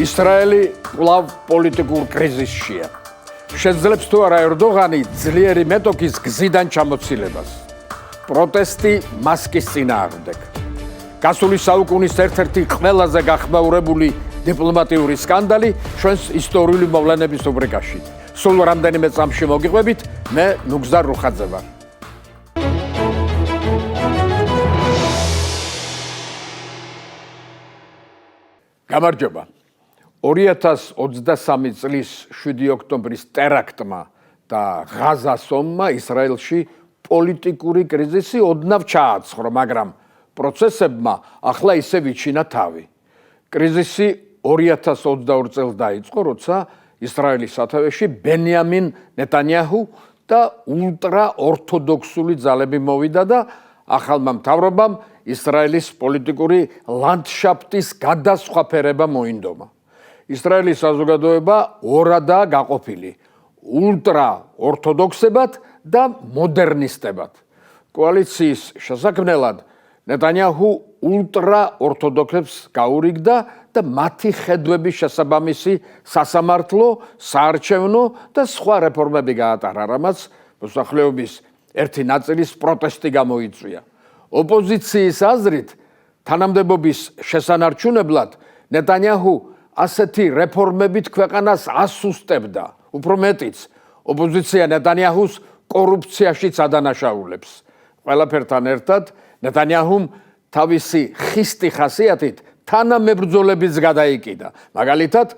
ისრაელი კვლავ პოლიტიკურ კრიზისშია. შეძლებს თუ არა ერდოღანი ძლიერი მეტოქის გზიდან ჩამოცილებას. პროტესტი მასკის წინააღმდეგ. გასული საუკუნის ერთ-ერთი ყველაზე გახმაურებული დიპლომატიური სკანდალი ჩვენს ისტორიული მოვლენების რუბრიკაში. სულ რამდენიმე წამში მოგიყვებით, მე ნუგზარ რუხაძე ვარ. გამარჯობა. 2023 წლის 7 ოქტომბრის ტერაქტმა და ღაზას ომმა ისრაელში პოლიტიკური კრიზისი ოდნავ ჩააცხრო, მაგრამ პროცესებმა ახლა ისე ვიჩინა თავი. კრიზისი 2022 წელს დაიწყო, როცა ისრაელის სათავეში ბენიამინ ნეტანიაჰუ და ულტრაორთოდოქსული ძალები მოვიდა და ახალმა მთავრობამ ისრაელის პოლიტიკური ლანდშაფტის გადასხვაფერება მოინდომა. ისრაელის საზოგადოება ორადაა გაყოფილი: ულტრაორთოდოქსებად და მოდერნისტებად. კოალიციის შესაქმნელად ნეტანიაჰუ ულტრაორთოდოქსებს გაურიგდა და მათი ხედვების შესაბამისი სასამართლო, საარჩევნო და სხვა რეფორმები გაატარა, რამაც მოსახლეობის ერთი ნაწილის პროტესტი გამოიწვია. ოპოზიციის აზრით, თანამდებობის შესანარჩუნებლად ნეტანიაჰუ ასეთი რეფორმებით ქვეყანას ასუსტებდა. უფრო მეტიც, ოპოზიცია ნეტანიაჰუს კორუფციაშიც ადანაშაულებს. ყველაფერთან ერთად, ნეტანიაჰუმ თავისი ხისტი ხასიათით თანამებრძოლებიც გადაიკიდა. მაგალითად,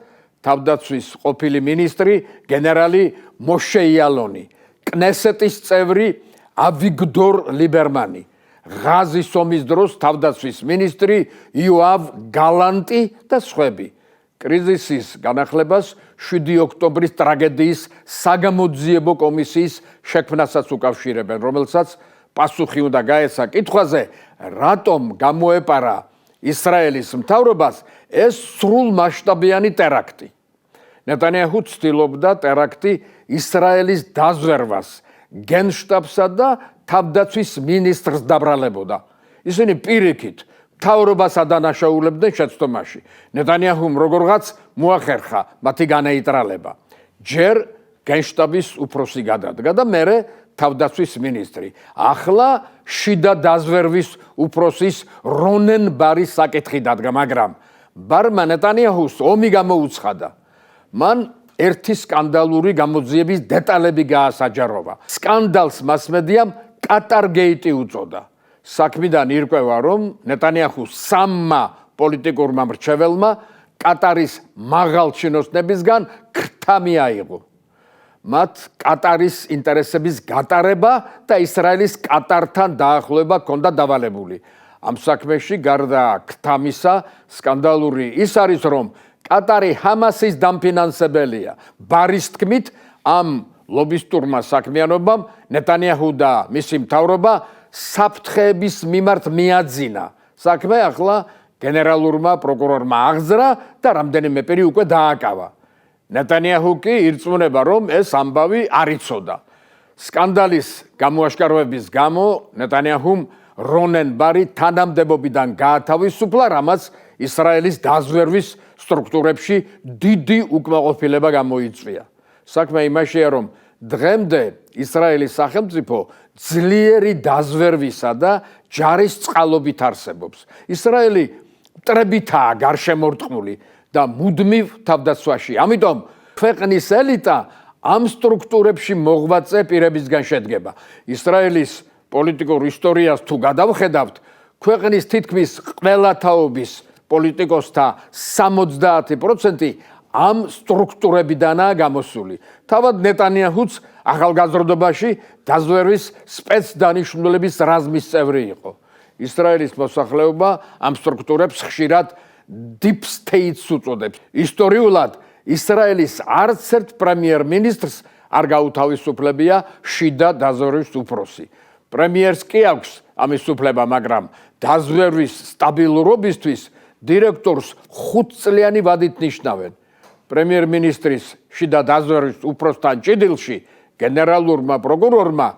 თავდაცვის ყოფილი მინისტრი გენერალი მოშე იალონი, კნესეტის წევრი ავიგდორ ლიბერმანი, ღაზის ომის დროს თავდაცვის მინისტრი იოავ გალანტი და სხვები. კრიზისის განახლებას 7 ოქტომბრის ტრაგედიის საგამოძიებო კომისიის შექმნასაც უკავშირებენ, რომელსაც პასუხი უნდა გაეცა კითხვაზე, რატომ გამოეპარა ისრაელის მთავრობას ეს სრულმასშტაბიანი ტერაქტი. ნეტანიაჰუ ცდილობდა ტერაქტი ისრაელის დაზვერვას, გენშტაბსა და თავდაცვის მინისტრს დაბრალებოდა. ისინი პირიქით მთავრობას ადანაშაულებდნენ შეცდომაში. ნეტანიაჰუმ როგორღაც მოახერხა მათი განეიტრალება. ჯერ გენშტაბის უფროსი გადადგა და მერე თავდაცვის მინისტრი. ახლა შიდა დაზვერვის უფროსის რონენ ბარის საკითხი დადგა, მაგრამ ბარმა ნეტანიაჰუს ომი გამოუცხადა. მან ერთი სკანდალური გამოძიების დეტალები გაასაჯაროვა. სკანდალს მასმედიამ კატარგეიტი უწოდა. საქმიდან ირკვევა, რომ ნეტანიაჰუს სამმა პოლიტიკურმა მრჩეველმა კატარის მაღალ ჩინოსნებისგან ქრთა მიაიღო. მათ კატარის ინტერესების გატარება და ისრაელის კატართან დაახლოება ჰქონდა დავალებული. ამ საქმეში გარდა ქრთამისა, სკანდალური ის არის, რომ კატარი ჰამასის დამფინანსებელია. ბარის თქმით, ამ ლობისტურმა საქმიანობამ ნეტანიაჰუ და მისი მთავრობა საფრთხეების მიმართ მიაძინა. საქმე ახლა გენერალურმა პროკურორმა აღძრა და რამდენიმე პირი უკვე დააკავა. ნეტანიაჰუ კი ირწმუნება, რომ ეს ამბავი არ იცოდა. სკანდალის გამოაშკარავების გამო ნეტანიაჰუმ რონენ ბარი თანამდებობიდან გაათავისუფლა, რამაც ისრაელის დაზვერვის სტრუქტურებში დიდი უკმაყოფილება გამოიწვია. საქმე იმაშია, რომ დღემდე ისრაელის სახელმწიფო ძლიერი დაზვერვისა და ჯარის წყალობით არსებობს. ისრაელი მტრებითაა გარშემორტყმული და მუდმივ თავდაცვაში. ამიტომ ქვეყნის ელიტა ამ სტრუქტურებში მოღვაწე პირებისგან შედგება. ისრაელის პოლიტიკურ ისტორიას თუ გადავხედავთ, ქვეყნის თითქმის ყველა თაობის პოლიტიკოსთა 70% ამ სტრუქტურებიდანაა გამოსული. თავად ნეტანიაჰუც ახალგაზრდობაში დაზვერვის სპეცდანიშნულების რაზმის წევრი იყო. ისრაელის მოსახლეობა ამ სტრუქტურებს ხშირად deep states უწოდებს. ისტორიულად ისრაელის არც ერთ პრემიერ-მინისტრს არ გაუთავისუფლებია შიდა დაზვერვის უფროსი. პრემიერს კი აქვს ამის უფლება, მაგრამ დაზვერვის სტაბილურობისთვის დირექტორს 5 წლიანი ვადით ნიშნავენ. პრემიერ-მინისტრის შიდა დაზვერვის უფროსთან ჭიდილში გენერალურმა პროკურორმა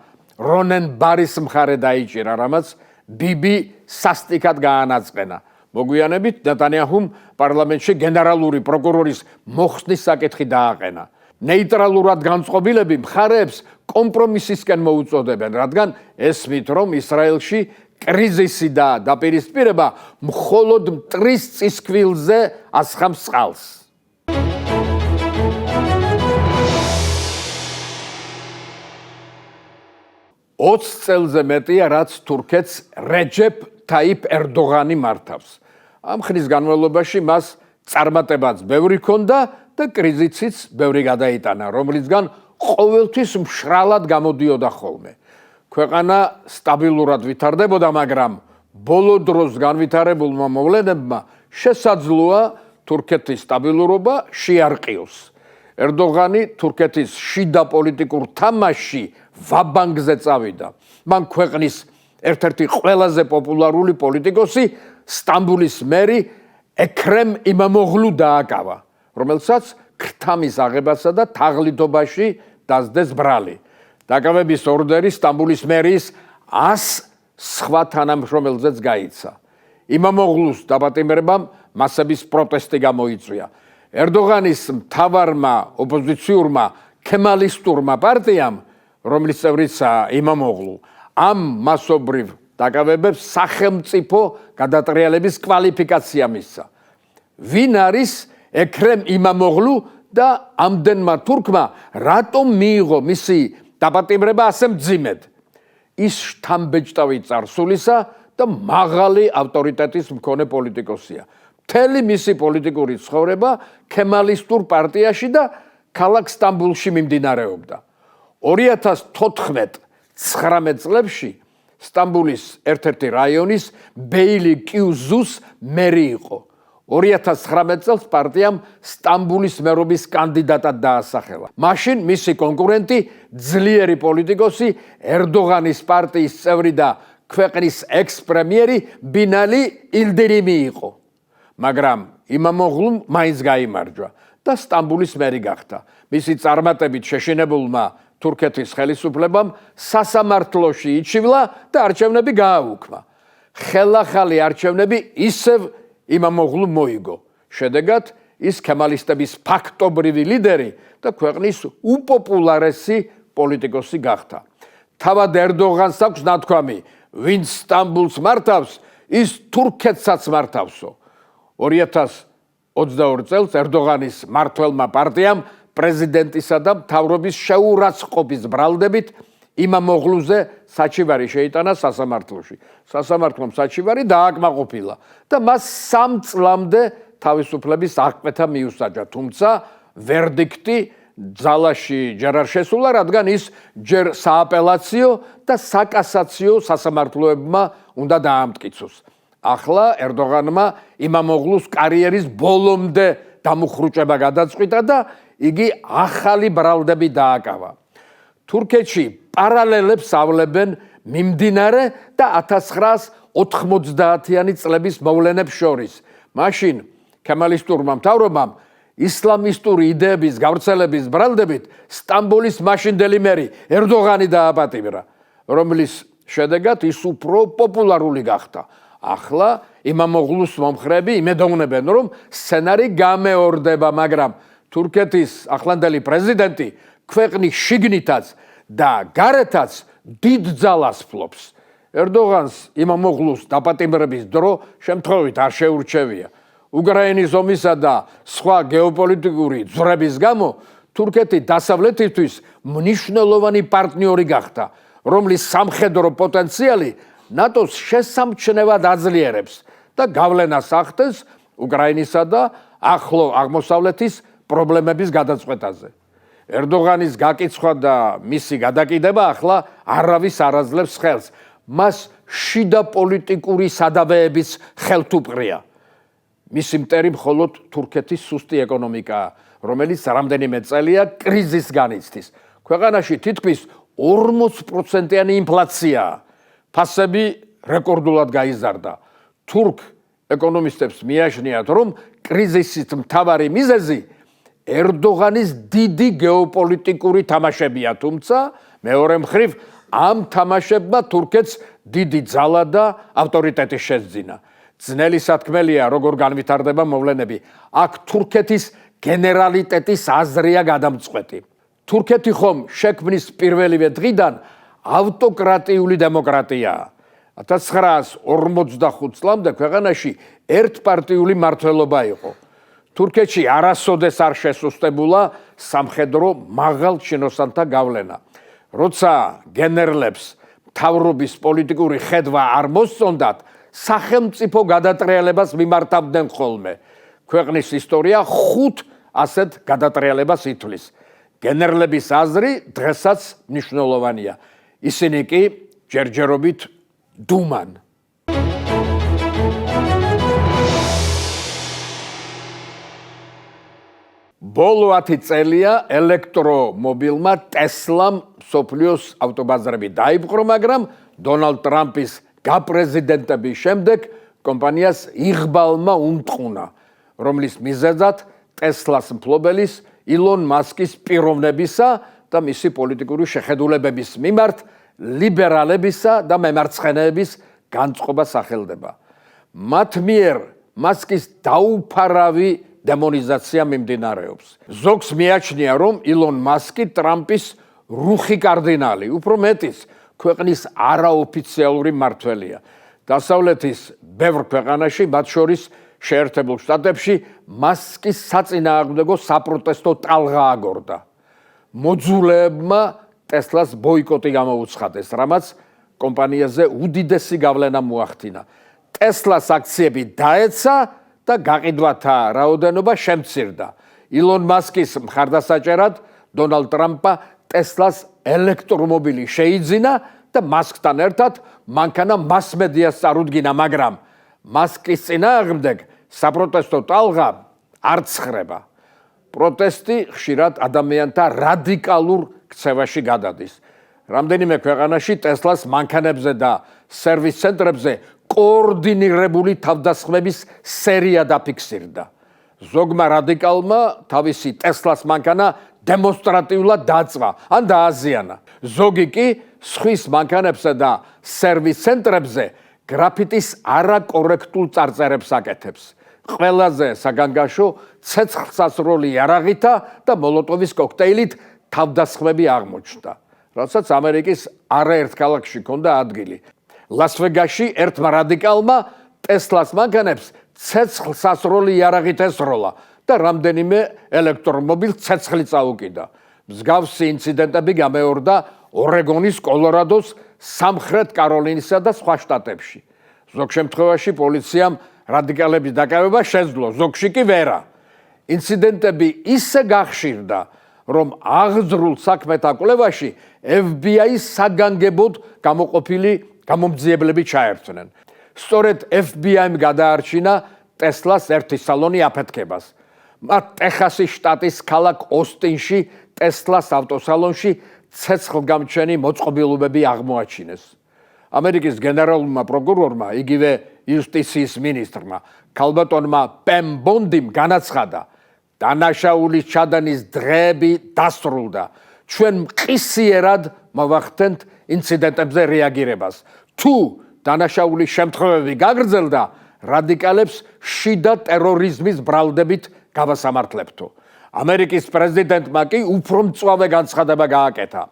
რონენ ბარის მხარე დაიჭირა, რამაც ბიბი სასტიკად გაანაწყენა. მოგვიანებით ნეტანიაჰუმ პარლამენტში გენერალური პროკურორის მოხსნის საკითხი დააყენა. ნეიტრალურად განწყობილები მხარეებს კომპრომისისკენ მოუწოდებენ, რადგან ესმით, რომ ისრაელში კრიზისი და დაპირისპირება მხოლოდ მტრის წისქვილზე ასხამს წყალს. ოც წელზე მეტია, რაც თურქეთს რეჯეფ თაიფ ერდოღანი მართავს. ამ ხნის განმავლობაში მას წარმატებაც ბევრი ჰქონდა და კრიზისიც ბევრი გადაიტანა, რომლისგან ყოველთვის მშრალად გამოდიოდა ხოლმე. ქვეყანა სტაბილურად ვითარდებოდა, მაგრამ ბოლო დროს განვითარებულმა მოვლენებმა შესაძლოა თურქეთის სტაბილურობა შეარყიოს. ერდოღანი თურქეთის შიდა პოლიტიკურ თამაშში ვაბანგზე წავიდა. მან ქვეყნის ერთ-ერთი ყველაზე პოპულარული პოლიტიკოსი სტამბულის მერი ექრემ იმამოღლუ დააკავა, რომელსაც ქრთამის აღებასა და თაღლითობაში დასდეს ბრალი. დაკავების ორდერი სტამბულის მერის 100 სხვა თანამშრომელზეც გაიცა. იმამოღლუს დაპატიმრებამ მასების პროტესტი გამოიწვია. ერდოღანის მთავარმა ოპოზიციურმა ქემალისტურმა პარტიამ, რომლის წევრიცაა იმამოღლუ, ამ მასობრივ დაკავებებს სახელმწიფო გადატრიალების კვალიფიკაცია მისცა. ვინ არის ექრემ იმამოღლუ და ამდენმა თურქმა რატომ მიიღო მისი დაპატიმრება ასე მძიმედ? ის შთამბეჭდავი წარსულისა და მაღალი ავტორიტეტის მქონე პოლიტიკოსია. მთელი მისი პოლიტიკური ცხოვრება ქემალისტურ პარტიაში და ქალაქ სტამბულში მიმდინარეობდა. 2014-19 წლებში სტამბულის ერთ-ერთი რაიონის ბეილი კიუზუს მერი იყო. 2019 წელს პარტიამ სტამბულის მერობის კანდიდატად დაასახელა. მაშინ მისი კონკურენტი ძლიერი პოლიტიკოსი ერდოღანის პარტიის წევრი და ქვეყნის ექს-პრემიერი ბინალი ილდირიმი იყო. მაგრამ იმამოღლუმ მაინც გაიმარჯვა და სტამბულის მერი გახდა. მისი წარმატებით შეშინებულმა თურქეთის ხელისუფლებამ სასამართლოში იჩივლა და არჩევნები გააუქმა. ხელახალი არჩევნები ისევ იმამოღლუ მოიგო. შედეგად ის ქემალისტების ფაქტობრივი ლიდერი და ქვეყნის უპოპულარესი პოლიტიკოსი გახდა. თავად ერდოღანს აქვს ნათქვამი, ვინც სტამბულს მართავს, ის თურქეთსაც მართავსო. 2022 წელს ერდოღანის მმართველმა პარტიამ პრეზიდენტისა და მთავრობის შეურაცხყოფის ბრალდებით იმამოღლუზე საჩივარი შეიტანა სასამართლოში. სასამართლომ საჩივარი დააკმაყოფილა და მას 3 წლამდე თავისუფლების აღკვეთა მიუსაჯა, თუმცა ვერდიქტი ძალაში ჯერ არ შესულა, რადგან ის ჯერ სააპელაციო და საკასაციო სასამართლოებმა უნდა დაამტკიცოს. ახლა ერდოღანმა იმამოღლუს კარიერის ბოლომდე დამუხრუჭება გადაწყვიტა და იგი ახალი ბრალდები დააკავა. თურქეთში პარალელებს ავლებენ მიმდინარე და 1990-იანი წლების მოვლენებს შორის. მაშინ ქემალისტურმა მთავრობამ ისლამისტური იდეების გავრცელების ბრალდებით სტამბოლის მაშინდელი მერი ერდოღანი დააპატიმრა, რომლის შედეგად ის უფრო პოპულარული გახდა. ახლა იმამოღლუს მომხრეები იმედოვნებენ, რომ სცენარი გამეორდება, მაგრამ თურქეთის ახლანდელი პრეზიდენტი ქვეყნის შიგნითაც და გარეთაც დიდ ძალას ფლობს. ერდოღანს იმამოღლუს დაპატიმრების დრო შემთხვევით არ შეურჩევია. უკრაინის ომისა და სხვა გეოპოლიტიკური ძვრების გამო თურქეთი დასავლეთისთვის მნიშვნელოვანი პარტნიორი გახდა, რომლის სამხედრო პოტენციალი ნატოს შესამჩნევად აძლიერებს და გავლენას ახდენს უკრაინისა და ახლო აღმოსავლეთის პრობლემების გადაწყვეტაზე. ერდოღანის გაკიცხვა და მისი გადაკიდება ახლა არავის არ აძლევს ხელს. მას შიდა პოლიტიკური სადავეების ხელთუპყრია. მისი მტერი მხოლოდ თურქეთის სუსტი ეკონომიკაა, რომელიც რამდენიმე წელია კრიზისს განიცდის. ქვეყანაში თითქმის 40%-იანი ინფლაციაა. ფასები რეკორდულად გაიზარდა. თურქ ეკონომისტებს მიაჩნიათ, რომ კრიზისის მთავარი მიზეზი ერდოღანის დიდი გეოპოლიტიკური თამაშებია, თუმცა მეორე მხრივ ამ თამაშებმა თურქეთს დიდი ძალა და ავტორიტეტი შესძინა. ძნელი სათქმელია, როგორ განვითარდება მოვლენები. აქ თურქეთის გენერალიტეტის აზრია გადამწყვეტი. თურქეთი ხომ შექმნის პირველივე დღიდან ავტოკრატიული დემოკრატიაა. 1945 წლამდე ქვეყანაში ერთპარტიული მმართველობა იყო. თურქეთში არასოდეს არ შესუსტებულა სამხედრო მაღალ ჩინოსანთა გავლენა. როცა გენერლებს მთავრობის პოლიტიკური ხედვა არ მოსწონდათ, სახელმწიფო გადატრიალებას მიმართავდნენ ხოლმე. ქვეყნის ისტორია 5 ასეთ გადატრიალებას ითვლის. გენერლების აზრი დღესაც მნიშვნელოვანია. ისინი კი ჯერჯერობით დუმან. ბოლო 10 წელია ელექტრომობილმა ტესლამ მსოფლიოს ავტობაზრები დაიპყრო, მაგრამ დონალდ ტრამპის გაპრეზიდენტების შემდეგ კომპანიას იღბალმა უმტყუნა, რომლის მიზეზად ტესლას მფლობელის ილონ მასკის პიროვნებისა და მისი პოლიტიკური შეხედულებების მიმართ ლიბერალებისა და მემარცხენეების განწყობა სახელდება. მათ მიერ მასკის დაუფარავი დემონიზაცია მიმდინარეობს. ზოგს მიაჩნია, რომ ილონ მასკი ტრამპის რუხი კარდინალი, უფრო მეტიც, ქვეყნის არაოფიციალური მმართველია. დასავლეთის ბევრ ქვეყანაში, მათ შორის შეერთებულ შტატებში, მასკის საწინააღმდეგო საპროტესტო ტალღა აგორდა. მოძულეებმა ტესლას ბოიკოტი გამოუცხადეს, რამაც კომპანიაზე უდიდესი გავლენა მოახდინა. ტესლას აქციები დაეცა და გაყიდვათა რაოდენობა შემცირდა. ილონ მასკის მხარდასაჭერად დონალდ ტრამპმა ტესლას ელექტრომობილი შეიძინა და მასკთან ერთად მანქანა მასმედიას წარუდგინა, მაგრამ მასკის წინააღმდეგ საპროტესტო ტალღა არ ცხრება. პროტესტი ხშირად ადამიანთა რადიკალურ ქცევაში გადადის. რამდენიმე ქვეყანაში ტესლას მანქანებზე და სერვის ცენტრებზე კოორდინირებული თავდასხმების სერია დაფიქსირდა. ზოგმა რადიკალმა თავისი ტესლას მანქანა დემონსტრატიულად დაწვა ან დააზიანა. ზოგი კი სხვის მანქანებსა და სერვის ცენტრებზე გრაფიტის არაკორექტულ წარწერებს აკეთებს. ყველაზე საგანგაშო ცეცხლსასროლი იარაღითა და მოლოტოვის კოქტეილით თავდასხმები აღმოჩნდა, როდესაც ამერიკის არაერთ ქალაქში ჰქონდა ადგილი. ლას-ვეგასში ერთმა რადიკალმა ტესლას მანქანებს ცეცხლსასროლი იარაღით ესროლა და რამდენიმე ელექტრომობილს ცეცხლი წაუკიდა. მსგავსი ინციდენტები გამეორდა ორეგონის, კოლორადოს, სამხრეთ კაროლინისა და სხვა შტატებში. ზოგ შემთხვევაში პოლიციამ რადიკალების დაკავება შეძლო, ზოგში კი ვერა. ინციდენტები ისე გახშირდა, რომ აღძრულ საქმეთა კვლევაში FBI-ის საგანგებოდ გამოყოფილი გამომძიებლები ჩაერთვნენ. სწორედ FBI-მ გადაარჩინა ტესლას ერთი სალონი აფეთქებას. მათ ტეხასის შტატის ქალაქ ოსტინში ტესლას ავტოსალონში ცეცხლგამჩენი მოწყობილობები აღმოაჩინეს. ამერიკის გენერალურმა პროკურორმა, იგივე იუსტიციის მინისტრმა, ქალბატონმა პემ ბონდიმ განაცხადა, დანაშაულის ჩადენის დღეები დასრულდა. ჩვენ მყისიერად მოვახდენთ ინციდენტებზე რეაგირებას. თუ დანაშაულის შემთხვევები გაგრძელდა, რადიკალებს შიდა ტერორიზმის ბრალდებით გავასამართლებთო. ამერიკის პრეზიდენტმა კი უფრო მწვავე განცხადება გააკეთა.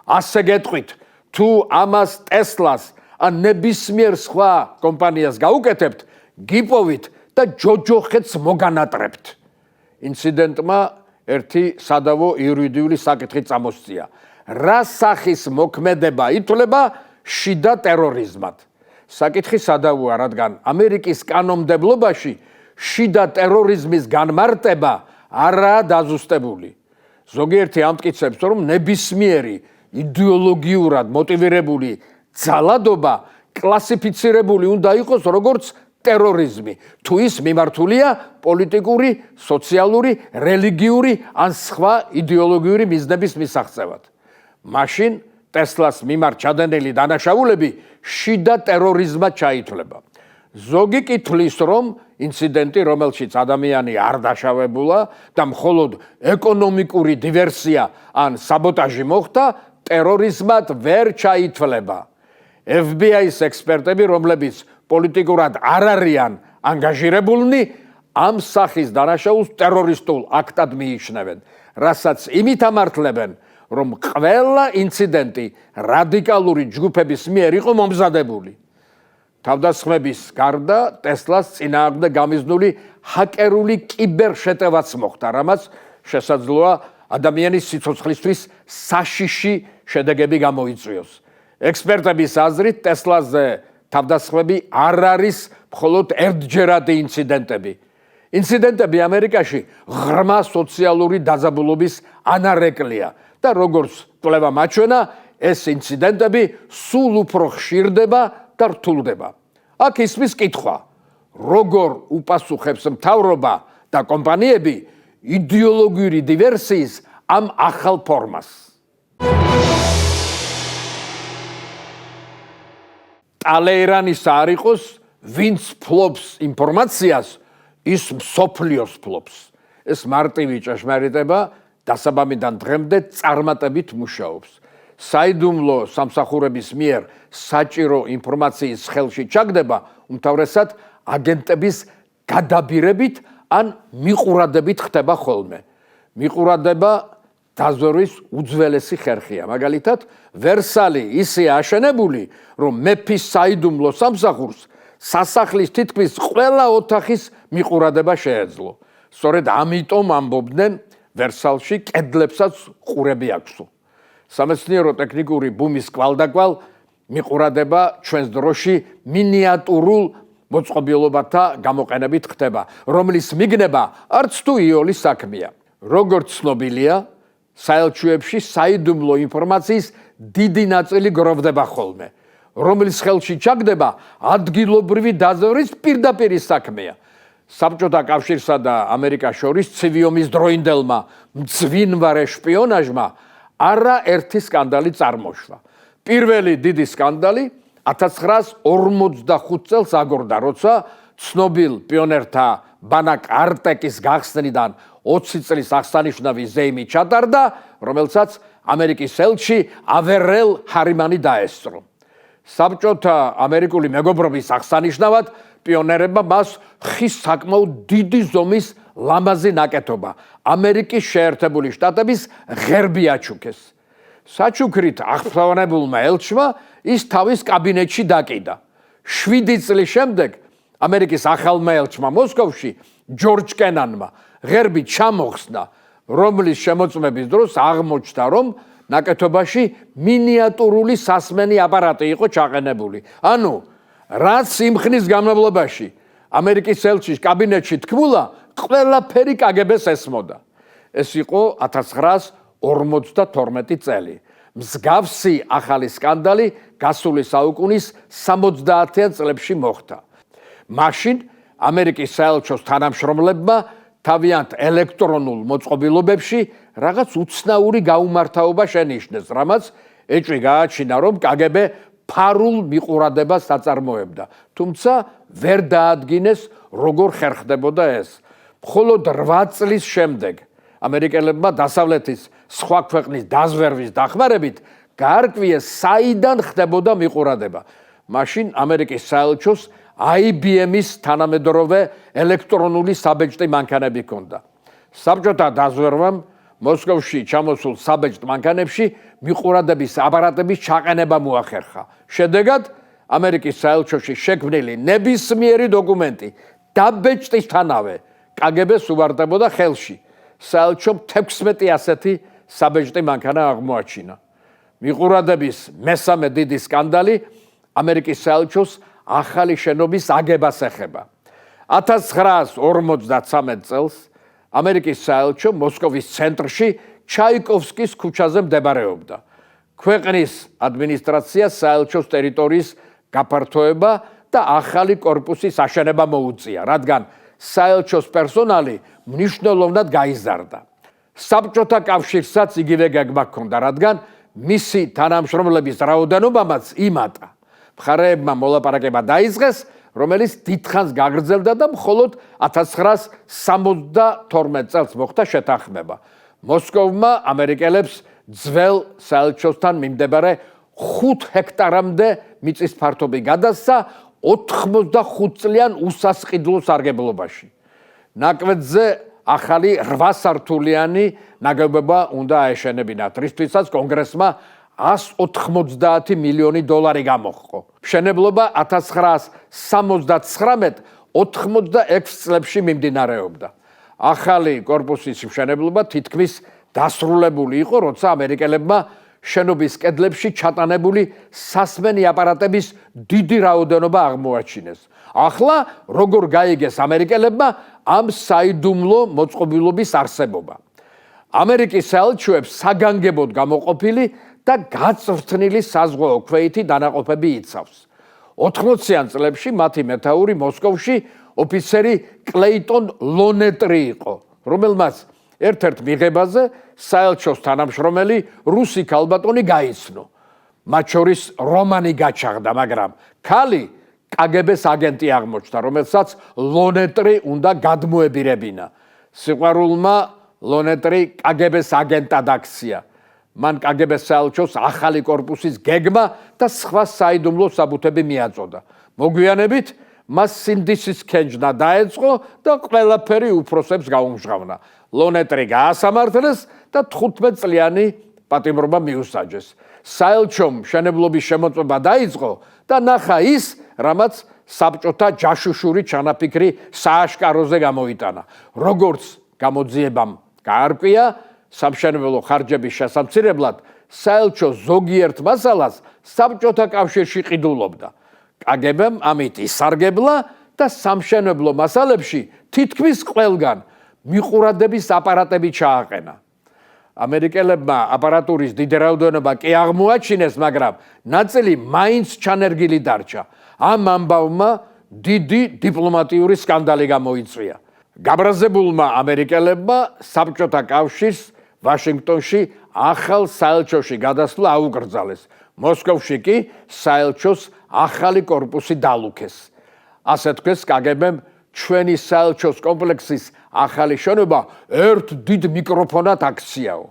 ასე გეტყვით, თუ ამას ტესლას ან ნებისმიერ სხვა კომპანიას გაუკეთებთ, გიპოვით და ჯოჯოხეთს მოგანატრებთ. ინციდენტმა ერთი სადავო იურიდიული საკითხი წამოსწია. რა სახის მოქმედება ითვლება შიდა ტერორიზმად? საკითხი სადავოა, რადგან ამერიკის კანონმდებლობაში შიდა ტერორიზმის განმარტება არაა დაზუსტებული. ზოგიერთი ამტკიცებს, რომ ნებისმიერი იდეოლოგიურად მოტივირებული ძალადობა კლასიფიცირებული უნდა იყოს როგორც ტერორიზმი, თუ ის მიმართულია პოლიტიკური, სოციალური, რელიგიური ან სხვა იდეოლოგიური მიზნების მისაღწევად. მაშინ ტესლას მიმართ ჩადენილი დანაშაულები შიდა ტერორიზმად ჩაითვლება. ზოგი კი თვლის, რომ ინციდენტი, რომელშიც ადამიანი არ დაშავებულა და მხოლოდ ეკონომიკური დივერსია ან საბოტაჟი მოხდა, ტერორიზმად ვერ ჩაითვლება. FBI-ის ექსპერტები, რომლებიც პოლიტიკურად არ არიან ანგაჟირებულნი, ამ სახის დანაშაულს ტერორისტულ აქტად მიიჩნევენ, რასაც იმით ამართლებენ, რომ ყველა ინციდენტი რადიკალური ჯგუფების მიერ იყო მომზადებული. თავდასხმების გარდა ტესლას წინააღმდეგ გამიზნული ჰაკერული კიბერშეტევაც მოხდა, რამაც შესაძლოა ადამიანის სიცოცხლისთვის საშიში შედეგები გამოიწვიოს. ექსპერტების აზრით, ტესლაზე თავდასხმები არ არის მხოლოდ ერთჯერადი ინციდენტები. ინციდენტები ამერიკაში ღრმა სოციალური დაძაბულობის ანარეკლია და როგორც კვლევა მაჩვენა, ეს ინციდენტები სულ უფრო ხშირდება და რთულდება. აქ ისმის კითხვა, როგორ უპასუხებს მთავრობა და კომპანიები იდეოლოგიური დივერსიის ამ ახალ ფორმას. ტალეირანის არ იყოს, ვინც ფლობს ინფორმაციას, ის მსოფლიოს ფლობს. ეს მარტივი ჭეშმარიტება დასაბამიდან დღემდე წარმატებით მუშაობს. საიდუმლო სამსახურების მიერ საჭირო ინფორმაციის ხელში ჩაგდება უმთავრესად აგენტების გადაბირებით ან მიყურადებით ხდება ხოლმე. მიყურადება დაზვერვის უძველესი ხერხია. მაგალითად, ვერსალი ისეა აშენებული, რომ მეფის საიდუმლო სამსახურს სასახლის თითქმის ყველა ოთახის მიყურადება შეეძლო. სწორედ ამიტომ ამბობდნენ, ვერსალში კედლებსაც ყურები აქვსო. სამეცნიერო ტექნიკური ბუმის კვალდაკვალ მიყურადება ჩვენს დროში მინიატურულ მოწყობილობათა გამოყენებით ხდება, რომლის მიგნება არც თუ იოლის საქმეა. როგორც ცნობილია, საელჩოებში საიდუმლო ინფორმაციის დიდი ნაწილი გროვდება ხოლმე, რომლის ხელში ჩაგდება ადგილობრივი დაზვერვის პირდაპირ საქმეა. საბჭოთა კავშირსა და ამერიკას შორის ცივი ომის დროინდელმა მძვინვარე შპიონაჟმა არაერთი სკანდალი წარმოშვა. პირველი დიდი სკანდალი 1945 წელს აგორდა, როცა ცნობილ პიონერთა ბანაკ არტეკის გახსნიდან 20 წლის აღსანიშნავი ზეიმი ჩატარდა, რომელსაც ამერიკის ელჩი ავერელ ჰარიმანი დაესწრო. საბჭოთა ამერიკული მეგობრობის აღსანიშნავად პიონერებმა მას ხის საკმაოდ დიდი ზომის ლამაზი ნაკეთობა ამერიკის შეერთებული შტატების ღერბი აჩუქეს. საჩუქრით აღფრთოვანებულმა ელჩმა ის თავის კაბინეტში დაკიდა. 7 წლის შემდეგ ამერიკის ახალმა ელჩმა მოსკოვში ჯორჯ კენანმა ღერბი ჩამოხსნა, რომლის შემოწმების დროს აღმოჩნდა, რომ ნაკეთობაში მინიატურული სასმენი აპარატი იყო ჩაყენებული. ანუ რაც იმხნის განმავლობაში ამერიკის ელჩის კაბინეტში თქმულა, ყველაფერი კგბ-ს ესმოდა. ეს იყო 1952 წელი. მსგავსი ახალი სკანდალი გასული საუკუნის 70-იან წლებში მოხდა. მაშინ ამერიკის საელჩოს თანამშრომლებმა თავიანთ ელექტრონულ მოწყობილობებში რაღაც უცნაური გაუმართავობა შენიშნეს, რამაც ეჭვი გააჩინა, რომ კგბ ფარულ მიყურადებას აწარმოებდა. თუმცა ვერ დაადგინეს, როგორ ხერხდებოდა ეს. მხოლოდ 8 წლის შემდეგ ამერიკელებმა დასავლეთის სხვა ქვეყნის დაზვერვის დახმარებით გაარკვიეს, საიდან ხდებოდა მიყურადება. მაშინ ამერიკის საელჩოს IBM-ის თანამედროვე ელექტრონული საბეჭდი მანქანები ჰქონდა. საბჭოთა დაზვერვამ მოსკოვში ჩამოსულ საბეჭდ მანქანებში მიყურადების აპარატების ჩაყენება მოახერხა. შედეგად ამერიკის საელჩოში შექმნილი ნებისმიერი დოკუმენტი დაბეჭდისთანავე კგბ-ს უვარდებოდა ხელში. საელჩომ 16 ასეთი საბეჭდი მანქანა აღმოაჩინა. მიყურადების მესამე დიდი სკანდალი ამერიკის საელჩოს ახალი შენობის აგებას ეხება. 1953 წელს ამერიკის საელჩო მოსკოვის ცენტრში ჩაიკოვსკის ქუჩაზე მდებარეობდა. ქვეყნის ადმინისტრაციას საელჩოს ტერიტორიის გაფართოება და ახალი კორპუსის აშენება მოუწია, რადგან საელჩოს პერსონალი მნიშვნელოვნად გაიზარდა. საბჭოთა კავშირსაც იგივე გეგმა ჰქონდა, რადგან მისი თანამშრომლების რაოდენობამაც იმატა. მხარეებმა მოლაპარაკება დაიწყეს, რომელიც დიდხანს გაგრძელდა და მხოლოდ 1972 წელს მოხდა შეთანხმება. მოსკოვმა ამერიკელებს ძველ საელჩოსთან მიმდებარე 5 ჰექტარამდე მიწის ფართობი გადასცა 85 წლიან უსასყიდლო სარგებლობაში. ნაკვეთზე ახალი 8 სართულიანი ნაგებობა უნდა აეშენებინათ, რისთვისაც კონგრესმა 190 მილიონი დოლარი გამოჰყო. მშენებლობა 1979-86 წლებში მიმდინარეობდა. ახალი კორპუსის მშენებლობა თითქმის დასრულებული იყო, როცა ამერიკელებმა შენობის კედლებში ჩატანებული სასმენი აპარატების დიდი რაოდენობა აღმოაჩინეს. ახლა როგორ გაიგეს ამერიკელებმა ამ საიდუმლო მოწყობილობის არსებობა. ამერიკის საელჩოებს საგანგებოდ გამოყოფილი და გაწვრთნილი საზღვაო ქვეითი დანაყოფები იცავს. 80-იან წლებში მათი მეთაური მოსკოვში ოფიცერი კლეიტონ ლონეტრი იყო, რომელმაც ერთ-ერთ მიღებაზე საელჩოს თანამშრომელი რუსი ქალბატონი გაიცნო. მათ შორის რომანი გაჩაღდა, მაგრამ ქალი კგბ-ს აგენტი აღმოჩნდა, რომელსაც ლონეტრი უნდა გადმოებირებინა. სიყვარულმა ლონეტრი კგბ-ს აგენტად აქცია. მან კგბ-ს საელჩოს ახალი კორპუსის გეგმა და სხვა საიდუმლო საბუთები მიაწოდა. მოგვიანებით მას სინდისის ქენჯნა დაეწყო და ყველაფერი უფროსებს გაუმჟღავნა. ლონეტრი გაასამართლეს და 15 წლიანი პატიმრობა მიუსაჯეს. საელჩომ მშენებლობის შემოწმება დაიწყო და ნახა ის, რამაც საბჭოთა ჯაშუშური ჩანაფიქრი სააშკაროზე გამოიტანა. როგორც გამოძიებამ გაარკვია, სამშენებლო ხარჯების შესამცირებლად საელჩო ზოგიერთ მასალას საბჭოთა კავშირში ყიდულობდა. კგბ-მ ამით ისარგებლა და სამშენებლო მასალებში თითქმის ყველგან მიყურადების აპარატები ჩააყენა. ამერიკელებმა აპარატურის დიდი რაოდენობა კი აღმოაჩინეს, მაგრამ ნაწილი მაინც ჩანერგილი დარჩა. ამ ამბავმა დიდი დიპლომატიური სკანდალი გამოიწვია. გაბრაზებულმა ამერიკელებმა საბჭოთა კავშირს ვაშინგტონში ახალ საელჩოში გადასვლა აუკრძალეს. მოსკოვში კი საელჩოს ახალი კორპუსი დალუქეს. ასე თქვეს კგბ-მ, ჩვენი საელჩოს კომპლექსის ახალი შენობა ერთ დიდ მიკროფონად აქციაო.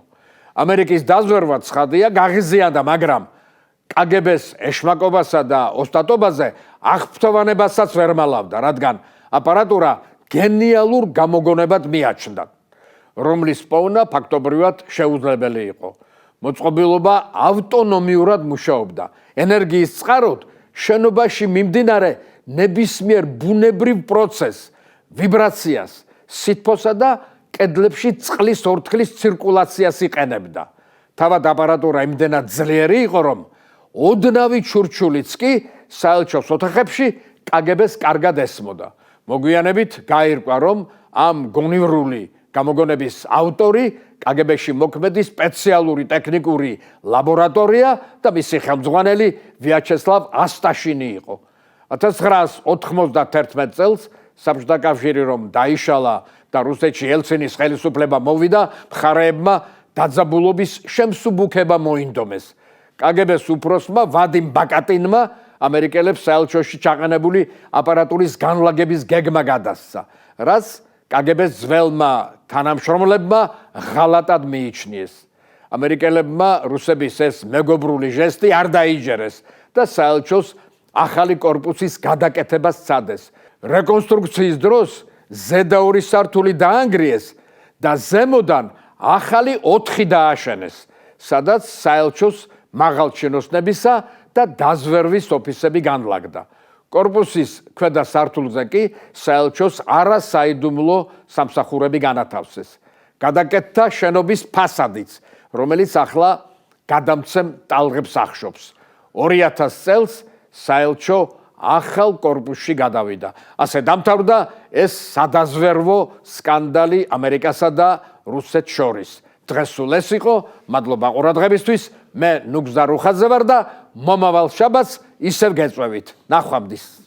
ამერიკის დაზვერვა ცხადია გაღიზიანდა, მაგრამ კგბ-ს ეშმაკობასა და ოსტატობაზე აღფრთოვანებასაც ვერ მალავდა, რადგან აპარატურა გენიალურ გამოგონებად მიაჩნდა, რომლის პოვნა ფაქტობრივად შეუძლებელი იყო. მოწყობილობა ავტონომიურად მუშაობდა. ენერგიის წყაროდ შენობაში მიმდინარე ნებისმიერ ბუნებრივ პროცესს, ვიბრაციას, სითბოსა და კედლებში წყლის ორთქლის ცირკულაციას იყენებდა. თავად აპარატურა იმდენად ძლიერი იყო, რომ ოდნავი ჩურჩულიც კი საელჩოს ოთახებში კგბ-ს კარგად ესმოდა. მოგვიანებით გაირკვა, რომ ამ გონივრული გამოგონების ავტორი კგბ-ში მოქმედი სპეციალური ტექნიკური ლაბორატორია და მისი ხელმძღვანელი ვიაჩესლავ ასტაშინი იყო. 1991 წელს საბჭოთა კავშირი რომ დაიშალა და რუსეთში ელცინის ხელისუფლება მოვიდა, მხარეებმა დაძაბულობის შემსუბუქება მოინდომეს. კგბ-ს უფროსმა ვადიმ ბაკატინმა ამერიკელებს საელჩოში ჩაყენებული აპარატურის განლაგების გეგმა გადასცა, რაც კგბ-ს ძველმა თანამშრომლებმა ღალატად მიიჩნიეს. ამერიკელებმა რუსების ეს მეგობრული ჟესტი არ დაიჯერეს და საელჩოს ახალი კორპუსის გადაკეთებას სცადეს. რეკონსტრუქციის დროს ზედა 2 სართული დაანგრიეს და ზემოდან ახალი 4 დააშენეს, სადაც საელჩოს მაღალჩინოსნებისა და დაზვერვის ოფისები განლაგდა. კორპუსის ქვედა სართულზე კი საელჩოს არასაიდუმლო სამსახურები განათავსეს. გადაკეთდა შენობის ფასადიც, რომელიც ახლა გადამცემ ტალღებს ახშობს. 2000 წელს საელჩო ახალ კორპუსში გადავიდა. ასე დამთავრდა ეს სადაზვერვო სკანდალი ამერიკასა და რუსეთს შორის. დღეს სულ ეს იყო, მადლობა ყურადღებისთვის. მე ნუგზარ უხაძე ვარ და მომავალ შაბათს ისევ გეწვევით. ნახვამდის.